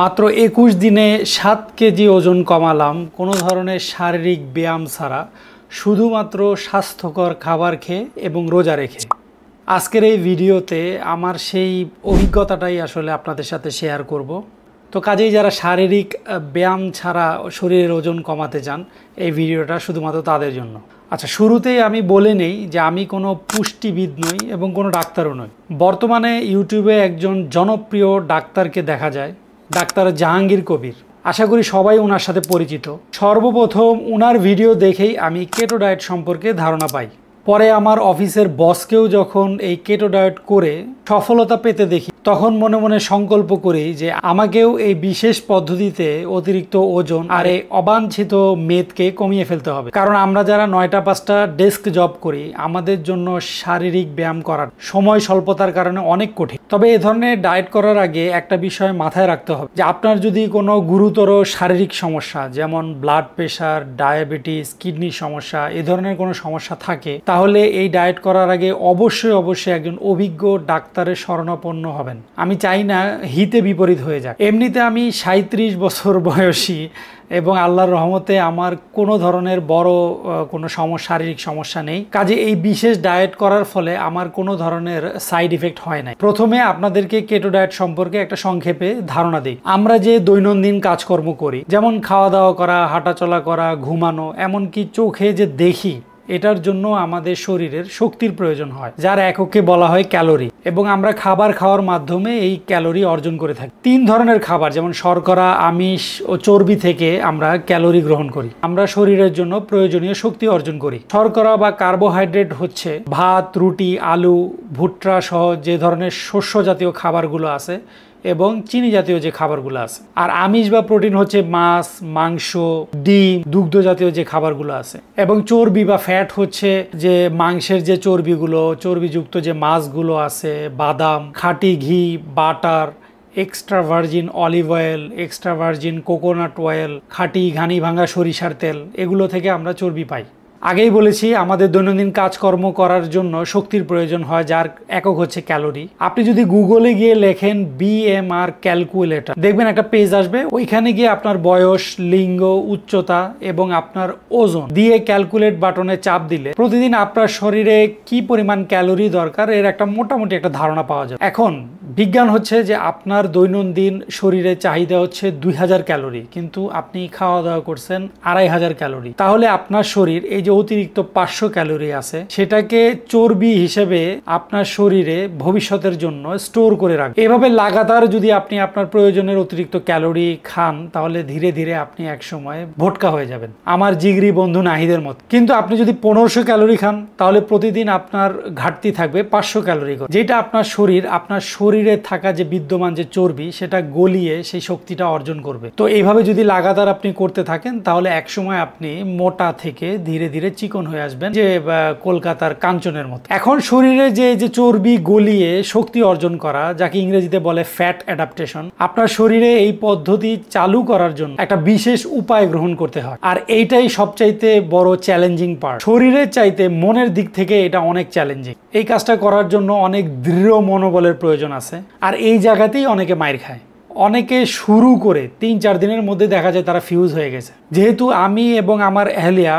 মাত্র ২১ দিনে ৭ কেজি ওজন কমালাম কোনো ধরনের শারীরিক ব্যায়াম ছাড়া, শুধুমাত্র স্বাস্থ্যকর খাবার খেয়ে এবং রোজা রেখে। আজকের এই ভিডিওতে আমার সেই অভিজ্ঞতাটাই আসলে আপনাদের সাথে শেয়ার করব। তো কাজেই যারা শারীরিক ব্যায়াম ছাড়া শরীরের ওজন কমাতে চান, এই ভিডিওটা শুধুমাত্র তাদের জন্য। আচ্ছা, শুরুতেই আমি বলে নেই যে আমি কোনো পুষ্টিবিদ নই এবং কোনো ডাক্তারও নই। বর্তমানে ইউটিউবে একজন জনপ্রিয় ডাক্তারকে দেখা যায়, ডাক্তার জাহাঙ্গীর কবির। আশা করি সবাই ওনার সাথে পরিচিত। সর্বপ্রথম ওনার ভিডিও দেখেই আমি কেটো ডায়েট সম্পর্কে ধারণা পাই। পরে আমার অফিসের বসকেও যখন এই কেটো ডায়েট করে সফলতা পেতে দেখি, তখন মনে মনে সংকল্প করি যে আমাকেও এই বিশেষ পদ্ধতিতে অতিরিক্ত ওজন আর এই অবাঞ্ছিত মেদকে কমিয়ে ফেলতে হবে। কারণ আমরা যারা ৯টা ৫টা ডেস্ক জব করি, আমাদের জন্য শারীরিক ব্যায়াম করার সময় স্বল্পতার কারণে অনেক কঠিন। তবে এ ধরনের ডায়েট করার আগে একটা বিষয় মাথায় রাখতে হবে যে আপনার যদি কোনো গুরুতর শারীরিক সমস্যা, যেমন ব্লাড প্রেশার, ডায়াবেটিস, কিডনির সমস্যা, এ ধরনের কোনো সমস্যা থাকে, তাহলে এই ডায়েট করার আগে অবশ্যই একজন অভিজ্ঞ ডাক্তারের শরণাপন্ন হবেন। আমি চাই না হিতে বিপরীত হয়ে যায়। এমনিতে আমি ৩৭ বছর বয়সী এবং আল্লাহর রহমতে আমার কোনো ধরনের বড় কোনো শারীরিক সমস্যা নেই। কাজে এই বিশেষ ডায়েট করার ফলে আমার কোনো ধরনের সাইড ইফেক্ট হয় নাই। প্রথমে আপনাদেরকে কেটো ডায়েট সম্পর্কে একটা সংক্ষেপে ধারণা দিই। আমরা যে দৈনন্দিন কাজকর্ম করি, যেমন খাওয়া দাওয়া করা, হাঁটাচলা করা, ঘুমানো, এমনকি চোখে যে দেখি, এটার জন্য আমাদের শরীরের শক্তির প্রয়োজন হয়, যার এককে বলা হয় ক্যালোরি। এবং আমরা খাবার খাওয়ার মাধ্যমে এই ক্যালোরি অর্জন করে থাকি। ৩ ধরনের খাবার, যেমন শর্করা, আমিষ ও চর্বি থেকে আমরা ক্যালোরি গ্রহণ করি। আমরা শরীরের জন্য প্রয়োজনীয় শক্তি অর্জন করি। শর্করা বা কার্বোহাইড্রেট হচ্ছে ভাত, রুটি, আলু, ভুট্টা সহ যে ধরনের শস্য জাতীয় খাবারগুলো আছে এবং চিনি জাতীয় যে খাবারগুলো আছে। আর আমিষ বা প্রোটিন হচ্ছে মাছ, মাংস, ডিম, দুগ্ধ জাতীয় যে খাবারগুলো আছে। এবং চর্বি বা ফ্যাট হচ্ছে যে মাংসের যে চর্বিযুক্ত যে মাছগুলো আছে, বাদাম, খাঁটি ঘি, butter, extra virgin olive oil, extra virgin coconut oil, খাঁটি ঘানি ভাঙা সরিষার তেল, এগুলো থেকে আমরা চর্বি পাই। আগেই বলেছি, আমাদের দৈনন্দিন কাজকর্ম করার জন্য শক্তির প্রয়োজন হয়, যার একক হচ্ছে ক্যালোরি। আপনি যদি গুগলে গিয়ে লেখেন BMR ক্যালকুলেটর, দেখবেন একটা পেজ আসবে। ওইখানে গিয়ে আপনার বয়স, লিঙ্গ, উচ্চতা এবং আপনার ওজন দিয়ে ক্যালকুলেট বাটনে চাপ দিলে প্রতিদিন আপনার শরীরে কি পরিমাণ ক্যালোরি দরকার এর একটা মোটামুটি একটা ধারণা পাওয়া যায়। এখন বিজ্ঞান হচ্ছে যে আপনার দৈনন্দিন শরীরের চাহিদা হচ্ছে ২০০০ ক্যালোরি, কিন্তু আপনি খাওয়া দাওয়া করছেন ২৫০০ ক্যালোরি। তাহলে আপনার শরীর এই যে অতিরিক্ত ৫০০ ক্যালোরি আছে, সেটাকে চর্বি হিসেবে আপনার শরীরে ভবিষ্যতের জন্য স্টোর করে রাখবে। এভাবে লাগাতার যদি আপনি আপনার প্রয়োজনের অতিরিক্ত ক্যালোরি খান, তাহলে ধীরে ধীরে আপনি এক সময় ভোটকা হয়ে যাবেন, আমার জিগরি বন্ধু নাহিদের মতো। কিন্তু আপনি যদি ১৫০০ ক্যালোরি খান, তাহলে প্রতিদিন আপনার ঘাটতি থাকবে ৫০০ ক্যালোরি, যেটা আপনার শরীরে থাকা যে বিদ্যমান যে চর্বি, সেটা গলিয়ে সেই শক্তিটা অর্জন করবে। তো এইভাবে যদি লাগাতার আপনি করতে থাকেন, তাহলে এক সময় আপনি মোটা থেকে ধীরে ধীরে চিকন হয়ে আসবেন, যে কলকাতার কাঞ্চনের মতো। এখন শরীরে যে চর্বি গলিয়ে শক্তি অর্জন করা, যাকে ইংরেজিতে বলে ফ্যাট অ্যাডাপ্টেশন, আপনার শরীরে এই পদ্ধতি চালু করার জন্য একটা বিশেষ উপায় গ্রহণ করতে হয়। আর এইটাই সবচাইতে বড় চ্যালেঞ্জিং পার্ট। শরীরের চাইতে মনের দিক থেকে এটা অনেক চ্যালেঞ্জিং। এই কাজটা করার জন্য অনেক দৃঢ় মনোবলের প্রয়োজন আছে, আর এই জায়গাতেই অনেকে মাইর খায়। অনেকে শুরু করে ৩-৪ দিনের মধ্যে দেখা যায় তারা ফিউজ হয়ে গেছে। যেহেতু আমি এবং আমার এহলিয়া,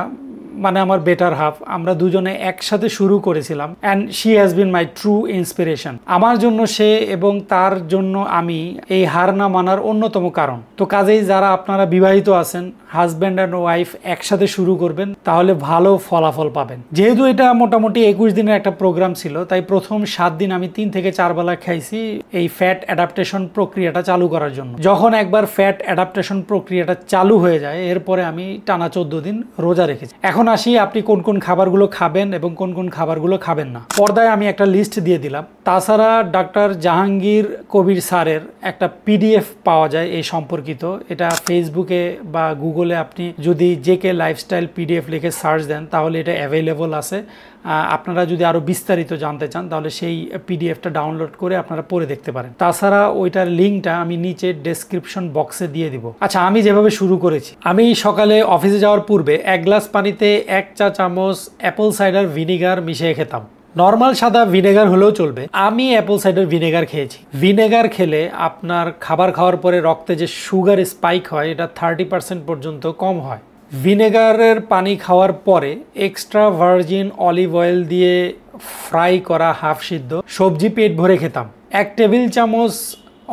মানে আমার বেটার হাফ, আমরা দুজনে একসাথে শুরু করেছিলাম, and she has been my true inspiration. আমার জন্য সে এবং তার জন্য আমি এই হার না মানার অন্যতম কারণ। তো কাজেই যারা আপনারা বিবাহিত আছেন, হাজব্যান্ড অ্যান্ড ওয়াইফ একসাথে শুরু করবেন, তাহলে ভালো ফলাফল পাবেন। যেহেতু এটা মোটামুটি ২১ দিনের একটা প্রোগ্রাম ছিল, তাই প্রথম ৭ দিন আমি ৩ থেকে ৪ বেলা খাইছি এই ফ্যাট অ্যাডাপ্টেশন প্রক্রিয়াটা চালু করার জন্য। যখন একবার ফ্যাট অ্যাডাপ্টেশন প্রক্রিয়াটা চালু হয়ে যায়, এরপরে আমি টানা ১৪ দিন রোজা রেখেছি। এখন আসি আপনি কোন কোন খাবারগুলো খাবেন এবং কোন কোন খাবারগুলো খাবেন না। পর্দায় আমি একটা লিস্ট দিয়ে দিলাম। তাছাড়া ডাক্তার জাহাঙ্গীর কবির স্যারের একটা PDF পাওয়া যায় এই সম্পর্কিত। এটা ফেসবুকে বা গুগলে আপনি যদি JK লাইফস্টাইল PDF লিখে সার্চ দেন, তাহলে এটা অ্যাভেলেবল আছে। আপনারা যদি আরও বিস্তারিত জানতে চান, তাহলে সেই PDFটা ডাউনলোড করে আপনারা পড়ে দেখতে পারেন। তাছাড়া ওইটার লিঙ্কটা আমি নিচে ডেসক্রিপশন বক্সে দিয়ে দিব। আচ্ছা, আমি যেভাবে শুরু করেছি, আমি সকালে অফিসে যাওয়ার পূর্বে ১ গ্লাস পানিতে ১ চা চামচ অ্যাপল সাইডার ভিনিগার মিশিয়ে খেতাম। নর্মাল সাদা ভিনেগার হলেও চলবে। আমি অ্যাপল সাইডার ভিনেগার খেয়েছি। ভিনেগার খেলে আপনার খাবার খাওয়ার পরে রক্তে যে সুগার স্পাইক হয় এটা 30% পর্যন্ত কম হয়। ভিনেগারের পানি খাওয়ার পরে এক্সট্রা ভার্জিন অলিভ অয়েল দিয়ে ফ্রাই করা হাফ সিদ্ধ সবজি পেট ভরে খেতাম। 1 টেবিল চামচ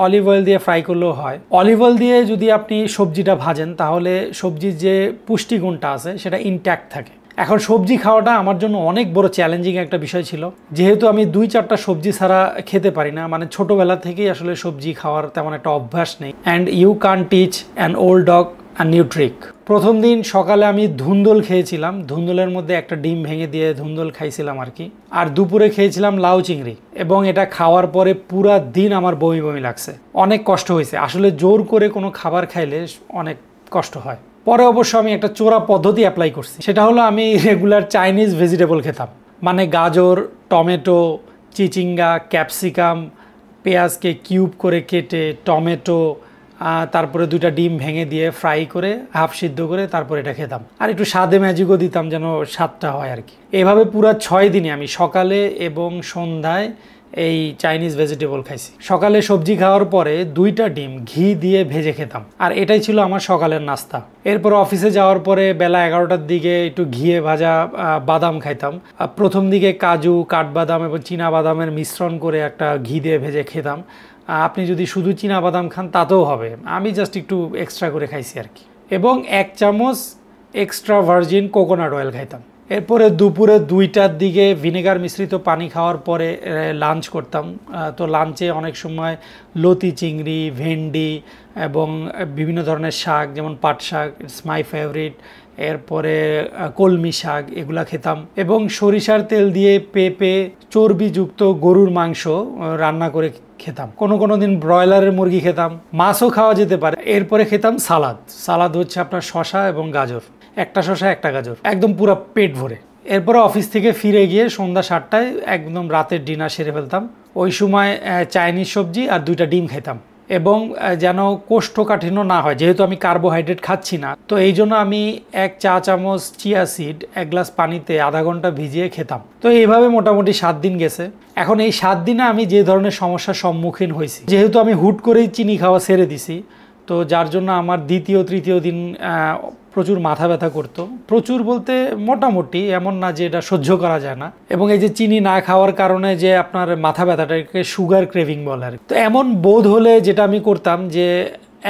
অলিভ অয়েল দিয়ে ফ্রাই করলেও হয়। অলিভ অয়েল দিয়ে যদি আপনি সবজিটা ভাজেন তাহলে সবজির যে পুষ্টিগুণটা আছে সেটা ইনট্যাক্ট থাকে। এখন সবজি খাওয়াটা আমার জন্য অনেক বড় চ্যালেঞ্জিং একটা বিষয় ছিল, যেহেতু আমি 2-4টা সবজি ছাড়া খেতে পারি না, মানে ছোটোবেলা থেকেই আসলে সবজি খাওয়ার তেমন একটা অভ্যাস নেই। And you can teach an old dog a new trick. প্রথম দিন সকালে আমি ধুন্দল খেয়েছিলাম, ধুন্দলের মধ্যে একটা ডিম ভেঙে দিয়ে ধুন্দল খাইছিলাম আর কি। আর দুপুরে খেয়েছিলাম লাউ চিংড়ি, এবং এটা খাওয়ার পরে পুরা দিন আমার বমি বমি লাগছে, অনেক কষ্ট হয়েছে। আসলে জোর করে কোনো খাবার খাইলে অনেক কষ্ট হয়। পরে অবশ্য আমি একটা চোরা পদ্ধতি অ্যাপ্লাই করছি, সেটা হলো আমি রেগুলার চাইনিজ ভেজিটেবল খেতাম, মানে গাজর, টমেটো, চিচিঙ্গা, ক্যাপসিকাম, পেঁয়াজকে কিউব করে কেটে, টমেটো, তারপরে 2টা ডিম ভেঙে দিয়ে ফ্রাই করে হাফ সিদ্ধ করে তারপরে এটা খেতাম। আর একটু স্বাদে ম্যাজিকও দিতাম যেন স্বাদটা হয় আর কি। এভাবে পুরো 6 দিনে আমি সকালে এবং সন্ধ্যায় এই চাইনিজ ভেজিটেবল খাইছি। সকালে সবজি খাওয়ার পরে 2টা ডিম ঘি দিয়ে ভেজে খেতাম, আর এটাই ছিল আমার সকালের নাস্তা। এরপর অফিসে যাওয়ার পরে বেলা 11টার দিকে একটু ঘিয়ে ভাজা বাদাম খাইতাম। প্রথম দিকে কাজু, কাঠবাদাম এবং চীনা বাদামের মিশ্রণ করে একটা ঘি দিয়ে ভেজে খেতাম। আপনি যদি শুধু চীনা বাদাম খান তাতেও হবে, আমি জাস্ট একটু এক্সট্রা করে খাইছি আর কি। এবং 1 চামচ এক্সট্রা ভার্জিন কোকোনাট অয়েল খাইতাম। এরপরে দুপুরে 2টার দিকে ভিনেগার মিশ্রিত পানি খাওয়ার পরে লাঞ্চ করতাম। তো লাঞ্চে অনেক সময় লতি চিংড়ি, ভেন্ডি এবং বিভিন্ন ধরনের শাক, যেমন পাট শাক, ইটস মাই ফেভারিট, এরপরে কলমি শাক, এগুলা খেতাম। এবং সরিষার তেল দিয়ে পেঁপে, চর্বিযুক্ত গরুর মাংস রান্না করে খেতাম। কোনো দিন ব্রয়লারের মুরগি খেতাম, মাছও খাওয়া যেতে পারে। এরপরে খেতাম সালাদ হচ্ছে আপনার শসা এবং গাজর, একটা শসা একটা গাজর, একদম পুরো পেট ভরে। এরপরে অফিস থেকে ফিরে গিয়ে সন্ধ্যা 7টায় একদম রাতের ডিনার সেরে ফেলতাম। ওই সময় চাইনিজ সবজি আর 2টা ডিম খেতাম। এবং যেন কোষ্ঠকাঠিন্য না হয়, যেহেতু আমি কার্বোহাইড্রেট খাচ্ছি না, তো এই জন্য আমি 1 চা চামচ চিয়া সিড 1 গ্লাস পানিতে আধা ঘন্টা ভিজিয়ে খেতাম। তো এইভাবে মোটামুটি 7 দিন গেছে। এখন এই 7 দিনে আমি যে ধরনের সমস্যার সম্মুখীন হয়েছি, যেহেতু আমি হুট করেই চিনি খাওয়া ছেড়ে দিছি, তো যার জন্য আমার দ্বিতীয় তৃতীয় দিন প্রচুর মাথা ব্যথা করতো। প্রচুর বলতে মোটামুটি, এমন না যে এটা সহ্য করা যায় না। এবং এই যে চিনি না খাওয়ার কারণে যে আপনার মাথা ব্যথাটাকে সুগার ক্রেভিং বলে আর। তো এমন বোধ হলে যেটা আমি করতাম যে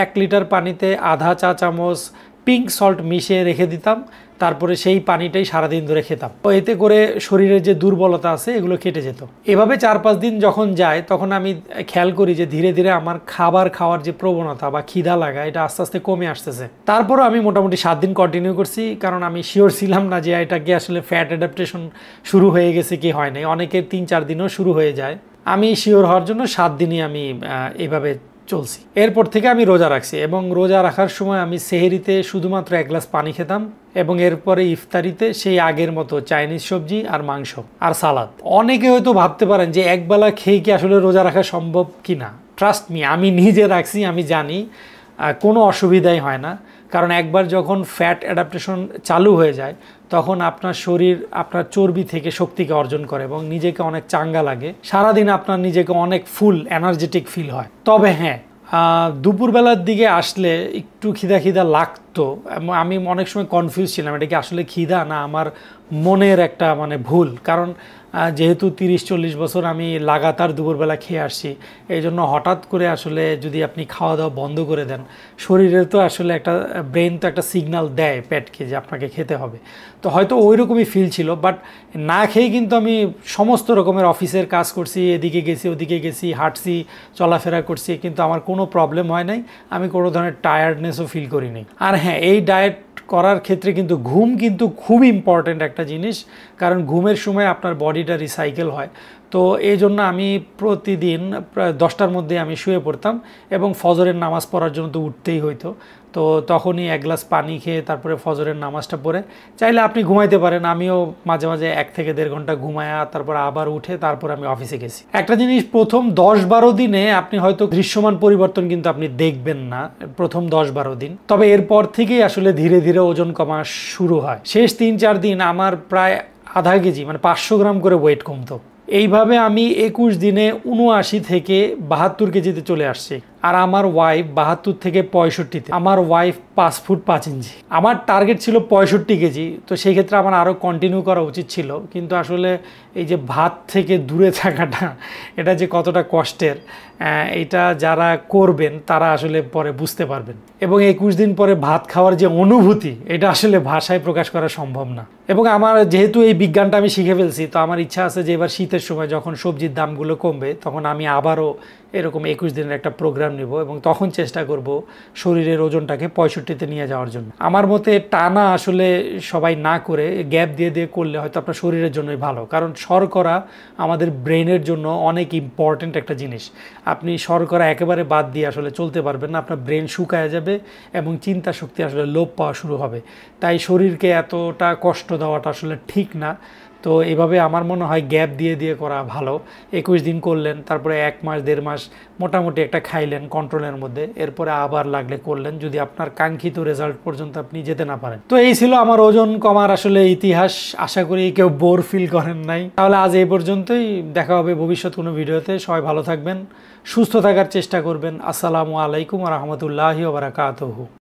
1 লিটার পানিতে আধা চা চামচ পিঙ্ক সল্ট মিশিয়ে রেখে দিতাম, তারপরে সেই পানিটাই সারাদিন ধরে খেতাম। তো এতে করে শরীরের যে দুর্বলতা আছে এগুলো কেটে যেত। এভাবে 4-5 দিন যখন যায় তখন আমি খেয়াল করি যে ধীরে ধীরে আমার খাবার খাওয়ার যে প্রবণতা বা খিদা লাগা এটা আস্তে আস্তে কমে আসতেছে। তারপরও আমি মোটামুটি 7 দিন কন্টিনিউ করছি, কারণ আমি শিওর ছিলাম না যে এটাকে আসলে ফ্যাট অ্যাডাপ্টেশন শুরু হয়ে গেছে কি হয় নাই। অনেকের 3-4 দিনও শুরু হয়ে যায়। আমি শিওর হওয়ার জন্য 7 দিনই আমি এভাবে চলছি। এরপর থেকে আমি রোজা রাখছি, এবং রোজা রাখার সময় আমি সেহরিতে শুধুমাত্র 1 গ্লাস পানি খেতাম, এবং এরপরে ইফতারিতে সেই আগের মতো চাইনিজ সবজি আর মাংস আর সালাদ। অনেকে হয়তো ভাবতে পারেন যে একবেলা খেয়ে কি আসলে রোজা রাখা সম্ভব কি না। ট্রাস্ট মি, আমি নিজে রাখছি, আমি জানি কোনো অসুবিধাই হয় না। কারণ একবার যখন ফ্যাট অ্যাডাপ্টেশন চালু হয়ে যায় তখন আপনার শরীর আপনার চর্বি থেকে শক্তিকে অর্জন করে এবং নিজেকে অনেক চাঙ্গা লাগে। সারাদিন আপনার নিজেকে অনেক ফুল এনার্জেটিক ফিল হয়। তবে হ্যাঁ, দুপুরবেলার দিকে আসলে একটু খিদা লাগতো। আমি অনেক সময় কনফিউজ ছিলাম, এটা কি আসলে খিদা না আমার মনের একটা ভুল। কারণ যেহেতু 30-40 বছর আমি লাগাতার দুপুরবেলা খেয়ে আসছি, এই জন্য হঠাৎ করে আসলে যদি আপনি খাওয়া দাওয়া বন্ধ করে দেন, শরীরের তো আসলে একটা ব্রেন তো একটা সিগন্যাল দেয় পেটকে যে আপনাকে খেতে হবে। তো হয়তো ওই রকমই ফিল ছিল, বাট না খেয়ে কিন্তু আমি সমস্ত রকমের অফিসের কাজ করছি, এদিকে গেছি ওদিকে গেছি, হাঁটছি, চলাফেরা করছি, কিন্তু আমার কোনো প্রবলেম হয় নাই। আমি কোনো ধরনের টায়ার্ডনেসও ফিল করিনি। আর হ্যাঁ, এই ডায়েট করার ক্ষেত্রে কিন্তু ঘুম কিন্তু খুব ইম্পর্ট্যান্ট একটা জিনিস, কারণ ঘুমের সময় আপনার বডিটা রিসাইকেল হয়। তো এই জন্য আমি প্রতিদিন প্রায় 10টার মধ্যে আমি শুয়ে পড়তাম, এবং ফজরের নামাজ পড়ার জন্য তো উঠতেই হইতো। তো তখনই 1 গ্লাস পানি খেয়ে তারপরে ফজরের নামাজটা পড়ে চাইলে আপনি ঘুমাইতে পারেন। আমিও মাঝে মাঝে 1 থেকে 1.5 ঘন্টা ঘুমায়া তারপর আবার উঠে তারপর আমি অফিসে গেছি। একটা জিনিস, প্রথম 10-12 দিনে আপনি হয়তো দৃশ্যমান পরিবর্তন কিন্তু আপনি দেখবেন না প্রথম 10-12 দিন। তবে এরপর থেকেই আসলে ধীরে ধীরে ওজন কমা শুরু হয়। শেষ 3-4 দিন আমার প্রায় আধা কেজি 500 গ্রাম করে ওয়েট কমতো। এইভাবে আমি 21 দিনে 79 থেকে 72 কেজিতে চলে আসছি। আর আমার ওয়াইফ 72 থেকে 65-তে। আমার ওয়াইফ 5 ফুট 5 ইঞ্চি। আমার টার্গেট ছিল 65 কেজি, তো সেই ক্ষেত্রে আমার আরও কন্টিনিউ করা উচিত ছিল, কিন্তু আসলে এই যে ভাত থেকে দূরে থাকাটা এটা যে কতটা কষ্টের, এটা যারা করবেন তারা আসলে পরে বুঝতে পারবেন। এবং 21 দিন পরে ভাত খাওয়ার যে অনুভূতি, এটা আসলে ভাষায় প্রকাশ করা সম্ভব না। এবং আমার যেহেতু এই বিজ্ঞানটা আমি শিখে ফেলছি, তো আমার ইচ্ছা আছে যে এবার শীতের সময় যখন সবজির দামগুলো কমবে, তখন আমি আবারও এরকম 21 দিনের একটা প্রোগ্রাম নিব এবং তখন চেষ্টা করব শরীরের ওজনটাকে 65-তে নিয়ে যাওয়ার জন্য। আমার মতে টানা আসলে সবাই না করে গ্যাপ দিয়ে দিয়ে করলে হয়তো আপনার শরীরের জন্যই ভালো, কারণ শর্করা আমাদের ব্রেনের জন্য অনেক ইম্পর্ট্যান্ট একটা জিনিস। আপনি শর্করা একেবারে বাদ দিয়ে আসলে চলতে পারবেন না, আপনার ব্রেন শুকায় যাবে এবং চিন্তা শক্তি আসলে লোপ পাওয়া শুরু হবে। তাই শরীরকে এতটা কষ্ট দেওয়াটা আসলে ঠিক না। তো এভাবে আমার মনে হয় গ্যাপ দিয়ে দিয়ে করা ভালো। 21 দিন করলেন, তারপরে 1 মাস 1.5 মাস মোটামুটি একটা খাইলেন কন্ট্রোলের মধ্যে, এরপরে আবার লাগলে করলেন, যদি আপনার কাঙ্ক্ষিত রেজাল্ট পর্যন্ত আপনি যেতে না পারেন। তো এই ছিল আমার ওজন কমার আসলে ইতিহাস। আশা করি কেউ বোর ফিল করেন নাই। তাহলে আজ এই পর্যন্তই, দেখা হবে ভবিষ্যৎ কোনো ভিডিওতে। সবাই ভালো থাকবেন, সুস্থ থাকার চেষ্টা করবেন। আসসালামু আলাইকুম ওয়া রাহমাতুল্লাহি ওয়া বারাকাতুহু।